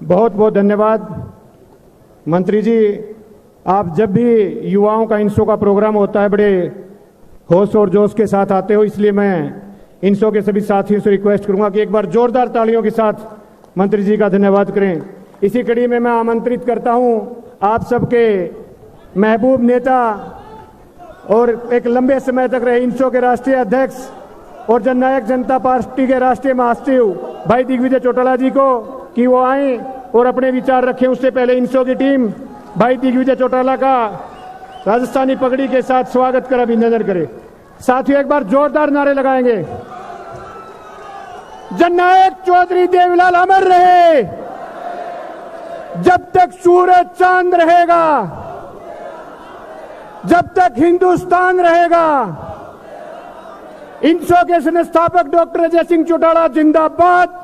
बहुत बहुत धन्यवाद मंत्री जी। आप जब भी युवाओं का इंसो का प्रोग्राम होता है बड़े होश और जोश के साथ आते हो, इसलिए मैं इंसो के सभी साथियों से रिक्वेस्ट करूंगा कि एक बार जोरदार तालियों के साथ मंत्री जी का धन्यवाद करें। इसी कड़ी में मैं आमंत्रित करता हूं आप सबके महबूब नेता और एक लंबे समय तक रहे इंसो के राष्ट्रीय अध्यक्ष और जननायक जनता पार्टी के राष्ट्रीय महासचिव भाई दिग्विजय चौटाला जी को कि वो आए और अपने विचार रखें। उससे पहले इंसो की टीम भाई दिग्विजय चौटाला का राजस्थानी पगड़ी के साथ स्वागत कर अभिनंदन करे। साथियों एक बार जोरदार नारे लगाएंगे। जननायक चौधरी देवीलाल अमर रहे, जब तक सूरज चांद रहेगा, जब तक हिंदुस्तान रहेगा। इंसो के संस्थापक डॉक्टर अजय सिंह चौटाला जिंदाबाद।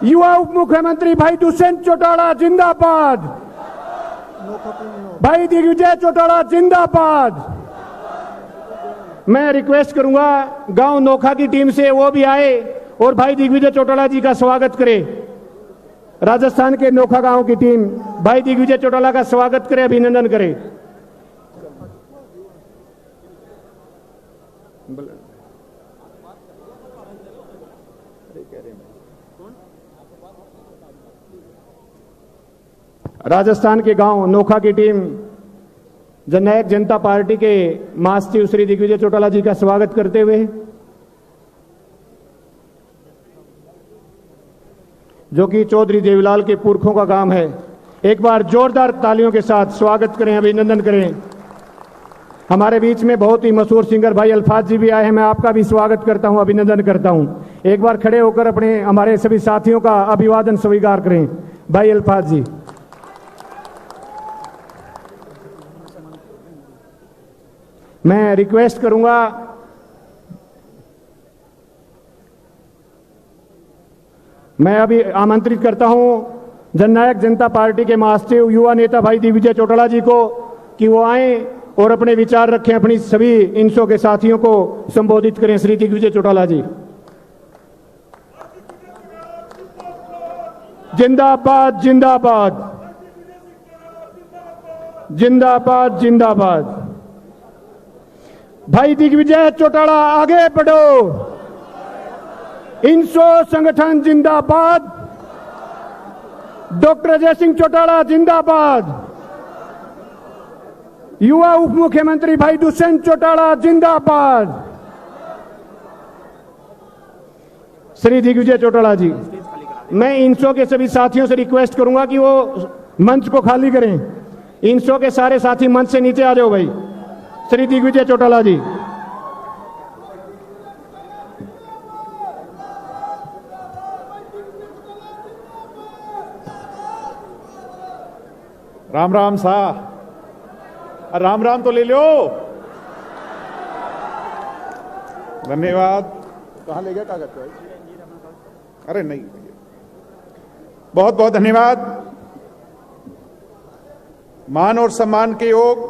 युवा उप मुख्यमंत्री भाई दुष्यंत चौटाला जिंदाबाद। भाई दिग्विजय चौटाला जिंदाबाद। मैं रिक्वेस्ट करूंगा गांव नोखा की टीम से वो भी आए और भाई दिग्विजय चौटाला जी का स्वागत करे। राजस्थान के नोखा गांव की टीम भाई दिग्विजय चौटाला का स्वागत करे, अभिनंदन करे। राजस्थान के गांव नोखा की टीम जननायक जनता पार्टी के महासचिव श्री दिग्विजय चौटाला जी का स्वागत करते हुए, जो कि चौधरी देवीलाल के पुरखों का गांव है, एक बार जोरदार तालियों के साथ स्वागत करें, अभिनंदन करें। हमारे बीच में बहुत ही मशहूर सिंगर भाई अल्फाज जी भी आए हैं, मैं आपका भी स्वागत करता हूं, अभिनंदन करता हूं। एक बार खड़े होकर अपने हमारे सभी साथियों का अभिवादन स्वीकार करें। भाई अल्फाज जी। मैं रिक्वेस्ट करूंगा मैं अभी आमंत्रित करता हूं जननायक जनता पार्टी के महासचिव युवा नेता भाई दिग्विजय चौटाला जी को कि वो आए और अपने विचार रखें, अपनी सभी इंसो के साथियों को संबोधित करें। श्री दिग्विजय चौटाला जी जिंदाबाद जिंदाबाद जिंदाबाद जिंदाबाद। भाई दिग्विजय चौटाला आगे बढ़ो। इंसो संगठन जिंदाबाद। डॉक्टर अजय सिंह चौटाला जिंदाबाद। युवा उप मुख्यमंत्री भाई दुष्यंत चौटाला जिंदाबाद। श्री दिग्विजय चौटाला जी, मैं इंसो के सभी साथियों से रिक्वेस्ट करूंगा कि वो मंच को खाली करें। इंसो के सारे साथी मंच से नीचे आ जाओ। भाई श्री दिग्विजय चौटाला जी। राम राम सा, राम राम तो ले लो। धन्यवाद। कहां ले गया कागज भाई? अरे नहीं, बहुत बहुत धन्यवाद। मान और सम्मान के योग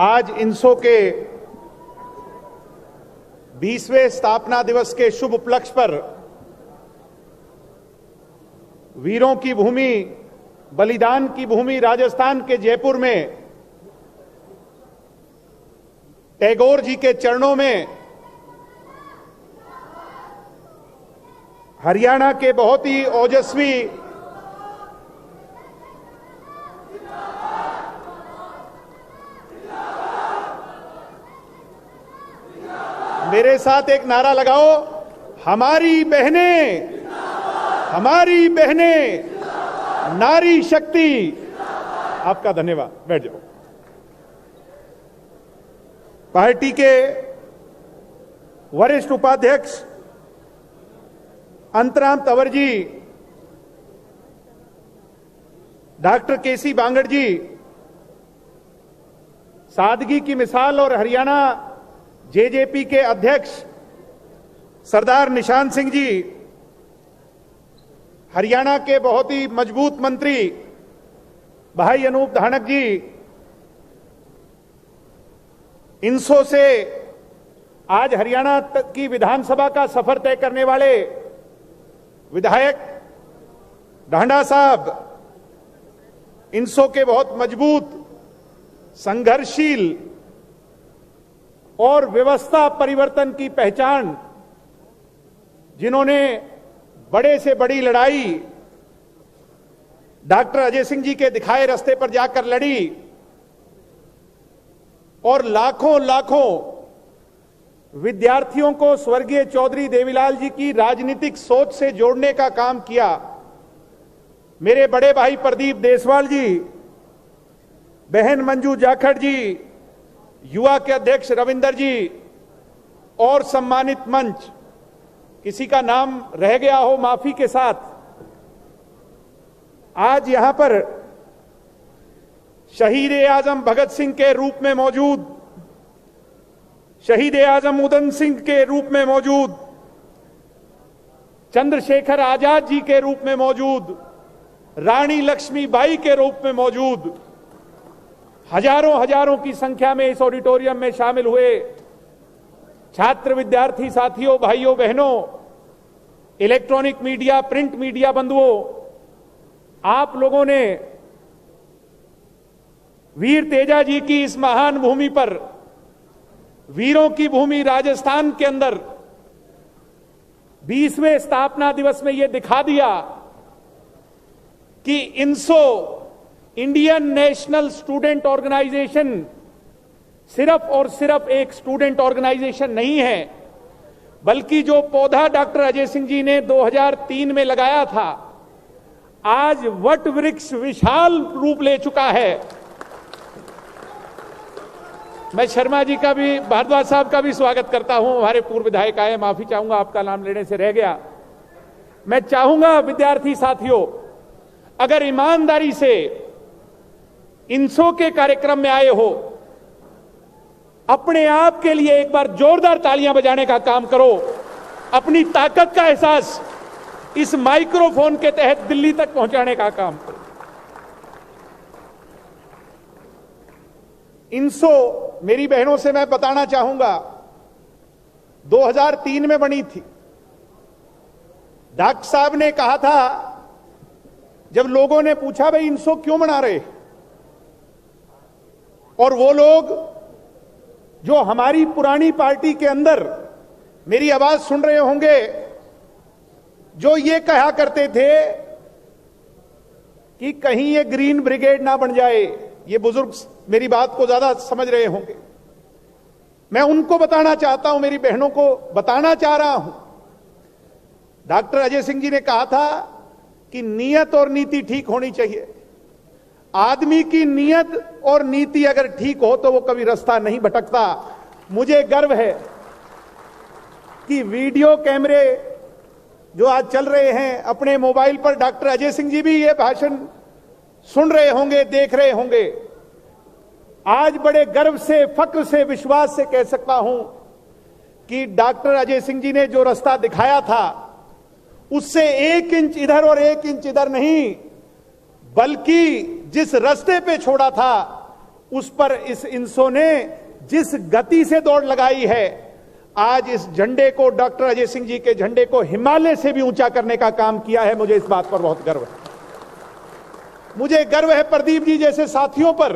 आज इंसो के 20वें स्थापना दिवस के शुभ उपलक्ष्य पर वीरों की भूमि, बलिदान की भूमि राजस्थान के जयपुर में टैगोर जी के चरणों में हरियाणा के बहुत ही ओजस्वी मेरे साथ एक नारा लगाओ, हमारी बहनें, हमारी बहनें, नारी शक्ति। आपका धन्यवाद। बैठ जाओ। पार्टी के वरिष्ठ उपाध्यक्ष अंतराम तंवर जी, डॉक्टर केसी बांगड़ जी, सादगी की मिसाल और हरियाणा जेजेपी के अध्यक्ष सरदार निशान सिंह जी, हरियाणा के बहुत ही मजबूत मंत्री भाई अनूप धानक जी, इंसो से आज हरियाणा की विधानसभा का सफर तय करने वाले विधायक ढांडा साहब इंसो के बहुत मजबूत, संघर्षशील और व्यवस्था परिवर्तन की पहचान, जिन्होंने बड़े से बड़ी लड़ाई डॉक्टर अजय सिंह जी के दिखाए रास्ते पर जाकर लड़ी और लाखों लाखों विद्यार्थियों को स्वर्गीय चौधरी देवीलाल जी की राजनीतिक सोच से जोड़ने का काम किया। मेरे बड़े भाई प्रदीप देसवाल जी, बहन मंजू जाखड़ जी, युवा के अध्यक्ष रविंदर जी और सम्मानित मंच, किसी का नाम रह गया हो माफी के साथ, आज यहां पर शहीद-ए-आजम भगत सिंह के रूप में मौजूद, शहीद-ए-आजम उधम सिंह के रूप में मौजूद, चंद्रशेखर आजाद जी के रूप में मौजूद, रानी लक्ष्मीबाई के रूप में मौजूद, हजारों हजारों की संख्या में इस ऑडिटोरियम में शामिल हुए छात्र विद्यार्थी साथियों, भाइयों बहनों, इलेक्ट्रॉनिक मीडिया, प्रिंट मीडिया बंधुओं, आप लोगों ने वीर तेजा जी की इस महान भूमि पर, वीरों की भूमि राजस्थान के अंदर 20वें स्थापना दिवस में यह दिखा दिया कि इंसो, इंडियन नेशनल स्टूडेंट ऑर्गेनाइजेशन, सिर्फ और सिर्फ एक स्टूडेंट ऑर्गेनाइजेशन नहीं है, बल्कि जो पौधा डॉक्टर अजय सिंह जी ने 2003 में लगाया था, आज वट वृक्ष विशाल रूप ले चुका है। मैं शर्मा जी का भी, भारद्वाज साहब का भी स्वागत करता हूं। हमारे पूर्व विधायक आए, माफी चाहूंगा आपका नाम लेने से रह गया। मैं चाहूंगा विद्यार्थी साथियों, अगर ईमानदारी से इंसो के कार्यक्रम में आए हो, अपने आप के लिए एक बार जोरदार तालियां बजाने का काम करो। अपनी ताकत का एहसास इस माइक्रोफोन के तहत दिल्ली तक पहुंचाने का काम करो। इंसो, मेरी बहनों से मैं बताना चाहूंगा, 2003 में बनी थी। डॉक्टर साहब ने कहा था, जब लोगों ने पूछा भाई इंसो क्यों बना रहे, और वो लोग जो हमारी पुरानी पार्टी के अंदर मेरी आवाज सुन रहे होंगे, जो ये कहा करते थे कि कहीं ये ग्रीन ब्रिगेड ना बन जाए, ये बुजुर्ग मेरी बात को ज्यादा समझ रहे होंगे, मैं उनको बताना चाहता हूं, मेरी बहनों को बताना चाह रहा हूं। डॉक्टर अजय सिंह जी ने कहा था कि नीयत और नीति ठीक होनी चाहिए। आदमी की नीयत और नीति अगर ठीक हो तो वो कभी रास्ता नहीं भटकता। मुझे गर्व है कि वीडियो कैमरे जो आज चल रहे हैं, अपने मोबाइल पर डॉक्टर अजय सिंह जी भी ये भाषण सुन रहे होंगे, देख रहे होंगे। आज बड़े गर्व से, फक्र से, विश्वास से कह सकता हूं कि डॉक्टर अजय सिंह जी ने जो रास्ता दिखाया था, उससे 1 इंच इधर और 1 इंच इधर नहीं, बल्कि जिस रास्ते पे छोड़ा था उस पर इस इंसो ने जिस गति से दौड़ लगाई है, आज इस झंडे को, डॉक्टर अजय सिंह जी के झंडे को हिमालय से भी ऊंचा करने का काम किया है। मुझे इस बात पर बहुत गर्व है। मुझे गर्व है प्रदीप जी जैसे साथियों पर,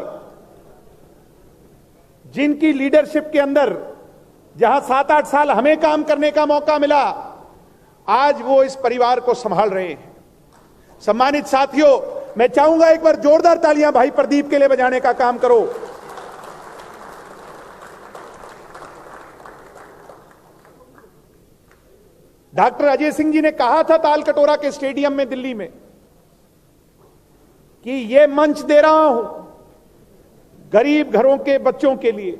जिनकी लीडरशिप के अंदर जहां 7-8 साल हमें काम करने का मौका मिला, आज वो इस परिवार को संभाल रहे हैं। सम्मानित साथियों, मैं चाहूंगा एक बार जोरदार तालियां भाई प्रदीप के लिए बजाने का काम करो। डॉक्टर अजय सिंह जी ने कहा था तालकटोरा के स्टेडियम में दिल्ली में कि ये मंच दे रहा हूं गरीब घरों के बच्चों के लिए,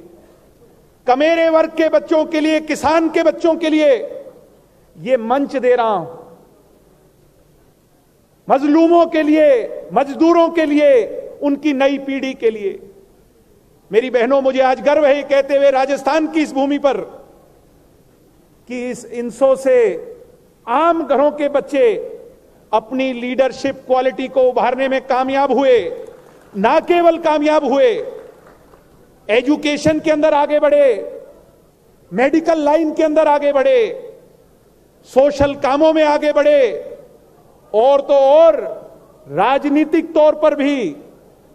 कमेरे वर्ग के बच्चों के लिए, किसान के बच्चों के लिए ये मंच दे रहा हूं, मजलूमों के लिए, मजदूरों के लिए, उनकी नई पीढ़ी के लिए। मेरी बहनों, मुझे आज गर्व है कहते हुए राजस्थान की इस भूमि पर कि इस इंसो से आम घरों के बच्चे अपनी लीडरशिप क्वालिटी को उभारने में कामयाब हुए। ना केवल कामयाब हुए, एजुकेशन के अंदर आगे बढ़े, मेडिकल लाइन के अंदर आगे बढ़े, सोशल कामों में आगे बढ़े, और तो और राजनीतिक तौर पर भी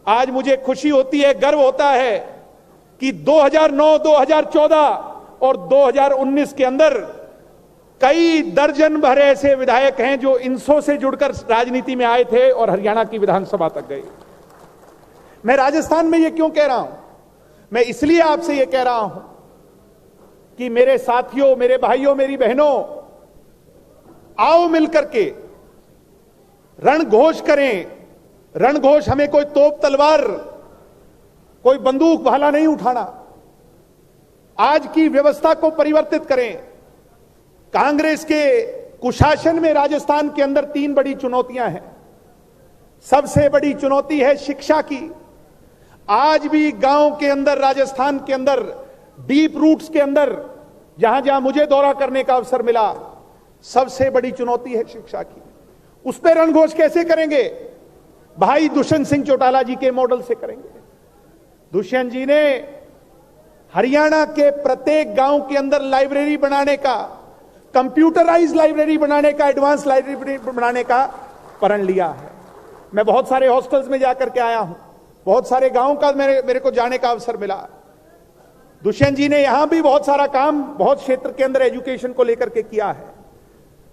आज मुझे खुशी होती है, गर्व होता है कि 2009, 2014 और 2019 के अंदर कई दर्जन भर ऐसे विधायक हैं जो इनसो से जुड़कर राजनीति में आए थे और हरियाणा की विधानसभा तक गए। मैं राजस्थान में ये क्यों कह रहा हूं? मैं इसलिए आपसे ये कह रहा हूं कि मेरे साथियों, मेरे भाइयों, मेरी बहनों, आओ मिलकर के रणघोष करें। रणघोष हमें कोई तोप तलवार, कोई बंदूक भाला नहीं उठाना। आज की व्यवस्था को परिवर्तित करें। कांग्रेस के कुशासन में राजस्थान के अंदर 3 बड़ी चुनौतियां हैं। सबसे बड़ी चुनौती है शिक्षा की। आज भी गांव के अंदर, राजस्थान के अंदर, डीप रूट्स के अंदर, जहां जहां मुझे दौरा करने का अवसर मिला, सबसे बड़ी चुनौती है शिक्षा की। उस पर रणघोष कैसे करेंगे? भाई दुष्यंत सिंह चौटाला जी के मॉडल से करेंगे। दुष्यंत जी ने हरियाणा के प्रत्येक गांव के अंदर लाइब्रेरी बनाने का, कंप्यूटराइज लाइब्रेरी बनाने का, एडवांस लाइब्रेरी बनाने का प्रण लिया है। मैं बहुत सारे हॉस्टल्स में जाकर के आया हूं, बहुत सारे गांवों का मेरे को जाने का अवसर मिला। दुष्यंत जी ने यहां भी बहुत सारा काम, बहुत क्षेत्र के अंदर एजुकेशन को लेकर के किया है।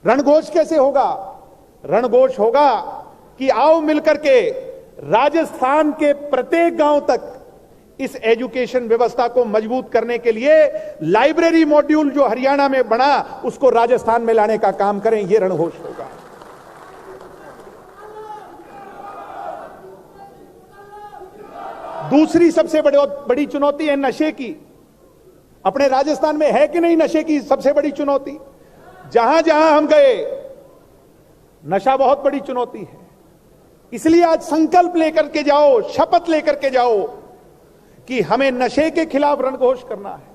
रणघोष कैसे होगा? रणघोष होगा कि आओ मिलकर के राजस्थान के प्रत्येक गांव तक इस एजुकेशन व्यवस्था को मजबूत करने के लिए लाइब्रेरी मॉड्यूल जो हरियाणा में बना, उसको राजस्थान में लाने का काम करें। यह रणघोष होगा। दूसरी सबसे बड़ी चुनौती है नशे की। अपने राजस्थान में है कि नहीं नशे की सबसे बड़ी चुनौती? जहां जहां हम गए, नशा बहुत बड़ी चुनौती है। इसलिए आज संकल्प लेकर के जाओ, शपथ लेकर के जाओ कि हमें नशे के खिलाफ रणघोष करना है।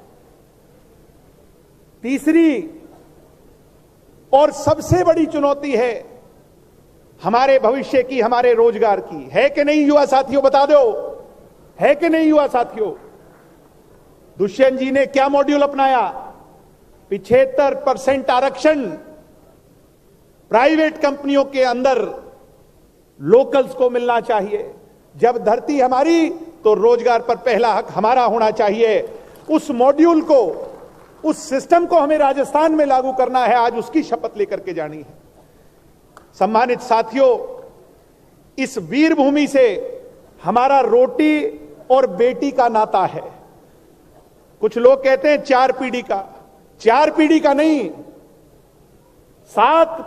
तीसरी और सबसे बड़ी चुनौती है हमारे भविष्य की, हमारे रोजगार की। है कि नहीं युवा साथियों? बता दो, है कि नहीं युवा साथियों? दुष्यंत जी ने क्या मॉड्यूल अपनाया? 75% आरक्षण प्राइवेट कंपनियों के अंदर लोकल्स को मिलना चाहिए। जब धरती हमारी, तो रोजगार पर पहला हक हमारा होना चाहिए। उस मॉड्यूल को, उस सिस्टम को हमें राजस्थान में लागू करना है। आज उसकी शपथ लेकर के जानी है। सम्मानित साथियों, इस वीर भूमि से हमारा रोटी और बेटी का नाता है। कुछ लोग कहते हैं 4 पीढ़ी का। 4 पीढ़ी का नहीं, 7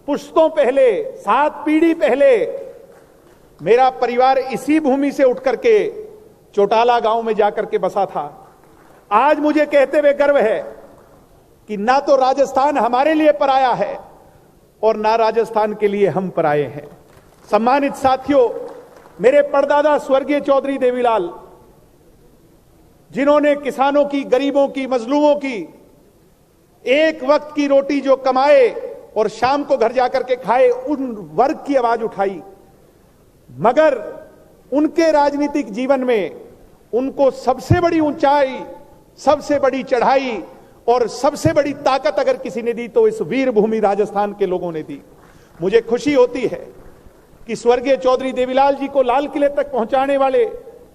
पुश्तों पहले, 7 पीढ़ी पहले मेरा परिवार इसी भूमि से उठ करके चौटाला गांव में जाकर के बसा था। आज मुझे कहते हुए गर्व है कि ना तो राजस्थान हमारे लिए पराया है और ना राजस्थान के लिए हम पराये हैं। सम्मानित साथियों, मेरे परदादा स्वर्गीय चौधरी देवीलाल, जिन्होंने किसानों की, गरीबों की, मजलूमों की एक वक्त की रोटी जो कमाए और शाम को घर जाकर के खाए, उन वर्ग की आवाज उठाई। मगर उनके राजनीतिक जीवन में उनको सबसे बड़ी ऊंचाई, सबसे बड़ी चढ़ाई और सबसे बड़ी ताकत अगर किसी ने दी तो इस वीर भूमि राजस्थान के लोगों ने दी। मुझे खुशी होती है कि स्वर्गीय चौधरी देवीलाल जी को लाल किले तक पहुंचाने वाले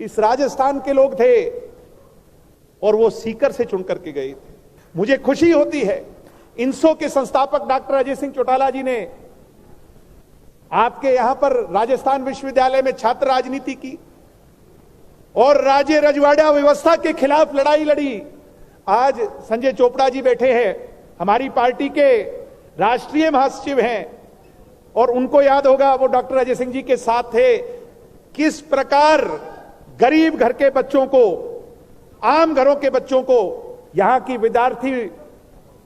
इस राजस्थान के लोग थे और वो सीकर से चुन करके गए थे। मुझे खुशी होती है इनसो के संस्थापक डॉक्टर अजय सिंह चौटाला जी ने आपके यहां पर राजस्थान विश्वविद्यालय में छात्र राजनीति की और राज्य रजवाड़ा व्यवस्था के खिलाफ लड़ाई लड़ी। आज संजय चोपड़ा जी बैठे हैं, हमारी पार्टी के राष्ट्रीय महासचिव हैं, और उनको याद होगा वो डॉक्टर अजय सिंह जी के साथ थे। किस प्रकार गरीब घर के बच्चों को, आम घरों के बच्चों को यहां की विद्यार्थी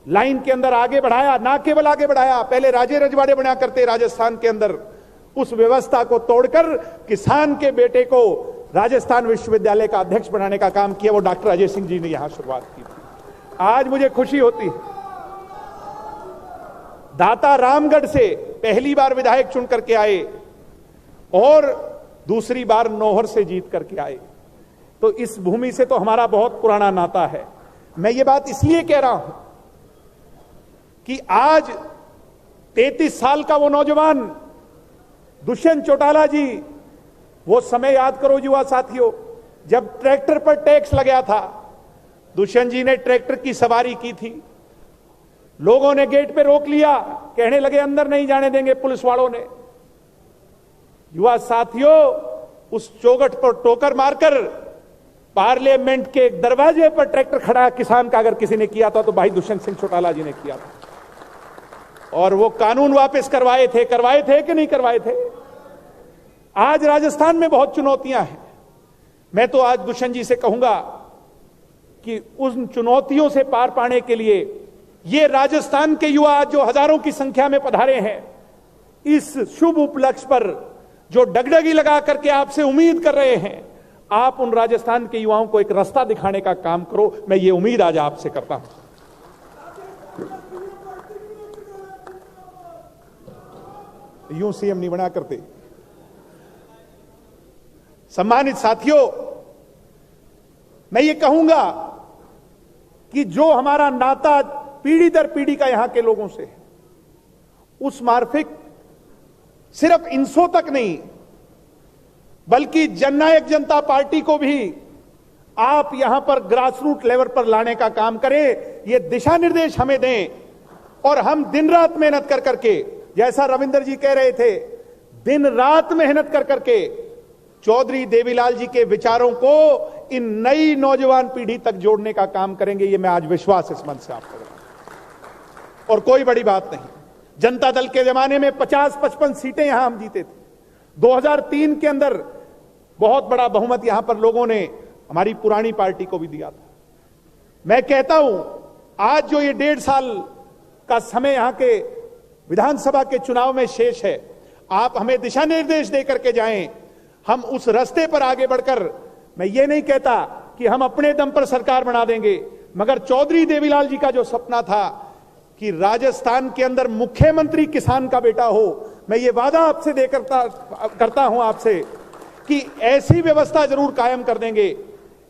लाइन के अंदर आगे बढ़ाया। ना केवल आगे बढ़ाया, पहले राज्य रजवाड़े बना करते राजस्थान के अंदर, उस व्यवस्था को तोड़कर किसान के बेटे को राजस्थान विश्वविद्यालय का अध्यक्ष बनाने का काम किया। वो डॉक्टर अजय सिंह जी ने यहां शुरुआत की थी। आज मुझे खुशी होती है दाता रामगढ़ से पहली बार विधायक चुन करके आए और दूसरी बार नौहर से जीत करके आए। तो इस भूमि से तो हमारा बहुत पुराना नाता है। मैं ये बात इसलिए कह रहा हूं कि आज 33 साल का वो नौजवान दुष्यंत चौटाला जी, वो समय याद करो युवा साथियों, जब ट्रैक्टर पर टैक्स लगा था, दुष्यंत जी ने ट्रैक्टर की सवारी की थी, लोगों ने गेट पे रोक लिया, कहने लगे अंदर नहीं जाने देंगे पुलिस वालों ने। युवा साथियों, उस चौखट पर टोकर मारकर पार्लियामेंट के दरवाजे पर ट्रैक्टर खड़ा किसान का अगर किसी ने किया था तो भाई दुष्यंत सिंह चौटाला जी ने किया था। और वो कानून वापस करवाए थे कि नहीं करवाए थे। आज राजस्थान में बहुत चुनौतियां हैं। मैं तो आज दुष्यंत जी से कहूंगा कि उन चुनौतियों से पार पाने के लिए ये राजस्थान के युवा जो हजारों की संख्या में पधारे हैं, इस शुभ उपलक्ष्य पर जो डगडगी लगा करके आपसे उम्मीद कर रहे हैं, आप उन राजस्थान के युवाओं को एक रास्ता दिखाने का काम करो। मैं ये उम्मीद आज आपसे करता हूं। यूं सीएम नहीं बना करते। सम्मानित साथियों, मैं ये कहूंगा कि जो हमारा नाता पीढ़ी दर पीढ़ी का यहां के लोगों से है, उस मार्फिक सिर्फ इंसो तक नहीं बल्कि जननायक जनता पार्टी को भी आप यहां पर ग्रासरूट लेवल पर लाने का काम करें। ये दिशा निर्देश हमें दें और हम दिन रात मेहनत कर करके, जैसा रविंदर जी कह रहे थे, दिन रात मेहनत कर करके चौधरी देवीलाल जी के विचारों को इन नई नौजवान पीढ़ी तक जोड़ने का काम करेंगे। ये मैं आज विश्वास इस मन से आपको देता। और कोई बड़ी बात नहीं, जनता दल के जमाने में 50-55 सीटें यहां हम जीते थे। 2003 के अंदर बहुत बड़ा बहुमत यहां पर लोगों ने हमारी पुरानी पार्टी को भी दिया था। मैं कहता हूं, आज जो ये 1.5 साल का समय यहां के विधानसभा के चुनाव में शेष है, आप हमें दिशा निर्देश देकर के जाएं, हम उस रास्ते पर आगे बढ़कर, मैं ये नहीं कहता कि हम अपने दम पर सरकार बना देंगे, मगर चौधरी देवीलाल जी का जो सपना था कि राजस्थान के अंदर मुख्यमंत्री किसान का बेटा हो, मैं ये वादा आपसे देकर करता हूं आपसे कि ऐसी व्यवस्था जरूर कायम कर देंगे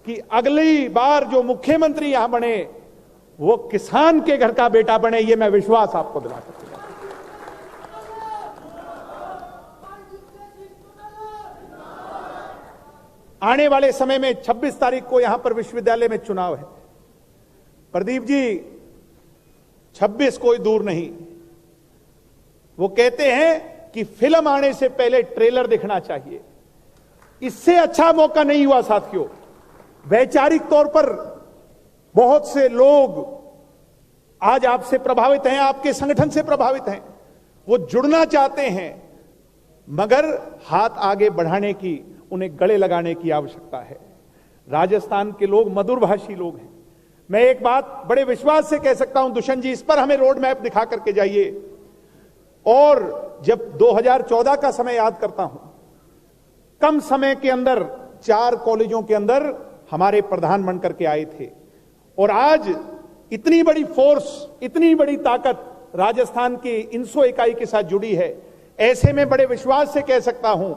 कि अगली बार जो मुख्यमंत्री यहां बने वो किसान के घर का बेटा बने। ये मैं विश्वास आपको दिला सकता हूं। आने वाले समय में 26 तारीख को यहां पर विश्वविद्यालय में चुनाव है। प्रदीप जी, 26 कोई दूर नहीं। वो कहते हैं कि फिल्म आने से पहले ट्रेलर दिखना चाहिए। इससे अच्छा मौका नहीं हुआ साथियों। वैचारिक तौर पर बहुत से लोग आज आपसे प्रभावित हैं, आपके संगठन से प्रभावित हैं, वो जुड़ना चाहते हैं, मगर हाथ आगे बढ़ाने की, उन्हें गले लगाने की आवश्यकता है। राजस्थान के लोग मधुरभाषी लोग हैं। मैं एक बात बड़े विश्वास से कह सकता हूं, दुष्यंत जी, इस पर हमें रोड मैप दिखा करके जाइए। और जब 2014 का समय याद करता हूं, कम समय के अंदर 4 कॉलेजों के अंदर हमारे प्रधान बन करके आए थे, और आज इतनी बड़ी फोर्स, इतनी बड़ी ताकत राजस्थान की इंसो इकाई के साथ जुड़ी है। ऐसे में बड़े विश्वास से कह सकता हूं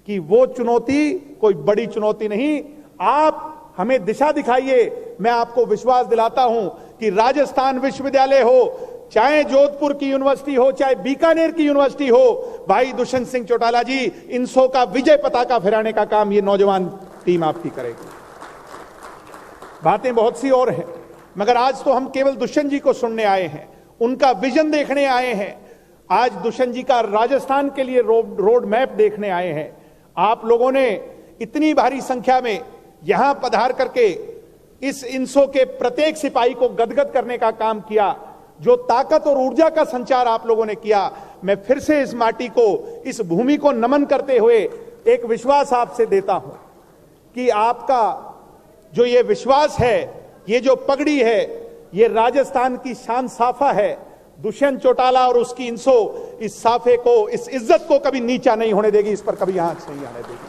कि वो चुनौती कोई बड़ी चुनौती नहीं। आप हमें दिशा दिखाइए। मैं आपको विश्वास दिलाता हूं कि राजस्थान विश्वविद्यालय हो, चाहे जोधपुर की यूनिवर्सिटी हो, चाहे बीकानेर की यूनिवर्सिटी हो, भाई दुष्यंत सिंह चौटाला जी, इंसो का विजय पताका फहराने का काम ये नौजवान टीम आपकी करेगी। बातें बहुत सी और हैं, मगर आज तो हम केवल दुष्यंत जी को सुनने आए हैं, उनका विजन देखने आए हैं। आज दुष्यंत जी का राजस्थान के लिए रोड मैप देखने आए हैं। आप लोगों ने इतनी भारी संख्या में यहां पधार करके इस इंसो के प्रत्येक सिपाही को गदगद करने का काम किया। जो ताकत और ऊर्जा का संचार आप लोगों ने किया, मैं फिर से इस माटी को, इस भूमि को नमन करते हुए एक विश्वास आपसे देता हूं कि आपका जो ये विश्वास है, ये जो पगड़ी है, ये राजस्थान की शान साफा है। दुष्यंत चौटाला और उसकी इंसो इस साफे को, इस इज्जत को कभी नीचा नहीं होने देगी, इस पर कभी आंच नहीं आने देगी।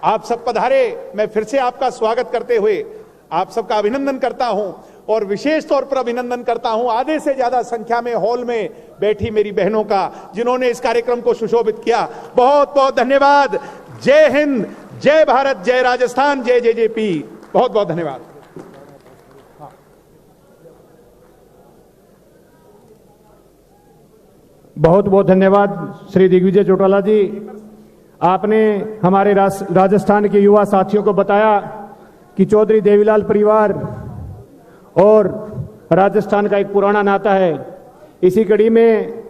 आप सब पधारे, मैं फिर से आपका स्वागत करते हुए आप सबका अभिनंदन करता हूं, और विशेष तौर पर अभिनंदन करता हूं आधे से ज्यादा संख्या में हॉल में बैठी मेरी बहनों का, जिन्होंने इस कार्यक्रम को सुशोभित किया। बहुत बहुत धन्यवाद। जय हिंद, जय भारत, जय राजस्थान, जय जेजेपी। बहुत बहुत धन्यवाद। बहुत बहुत धन्यवाद श्री दिग्विजय चौटाला जी। आपने हमारे राजस्थान के युवा साथियों को बताया कि चौधरी देवीलाल परिवार और राजस्थान का एक पुराना नाता है। इसी कड़ी में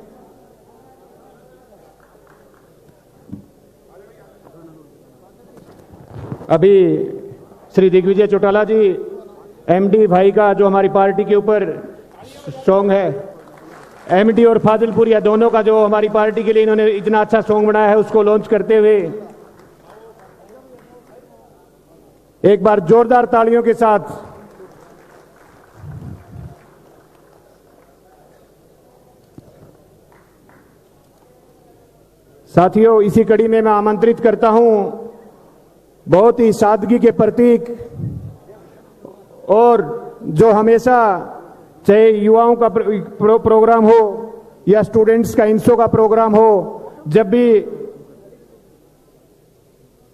अभी श्री दिग्विजय चौटाला जी एमडी भाई का जो हमारी पार्टी के ऊपर सॉन्ग है, एमडी और फाजिलपुरिया दोनों का जो हमारी पार्टी के लिए इन्होंने इतना अच्छा सॉन्ग बनाया है, उसको लॉन्च करते हुए एक बार जोरदार तालियों के साथ साथियों, इसी कड़ी में मैं आमंत्रित करता हूं बहुत ही सादगी के प्रतीक और जो हमेशा चाहे युवाओं का प्रोग्राम हो या स्टूडेंट्स का इंसो का प्रोग्राम हो, जब भी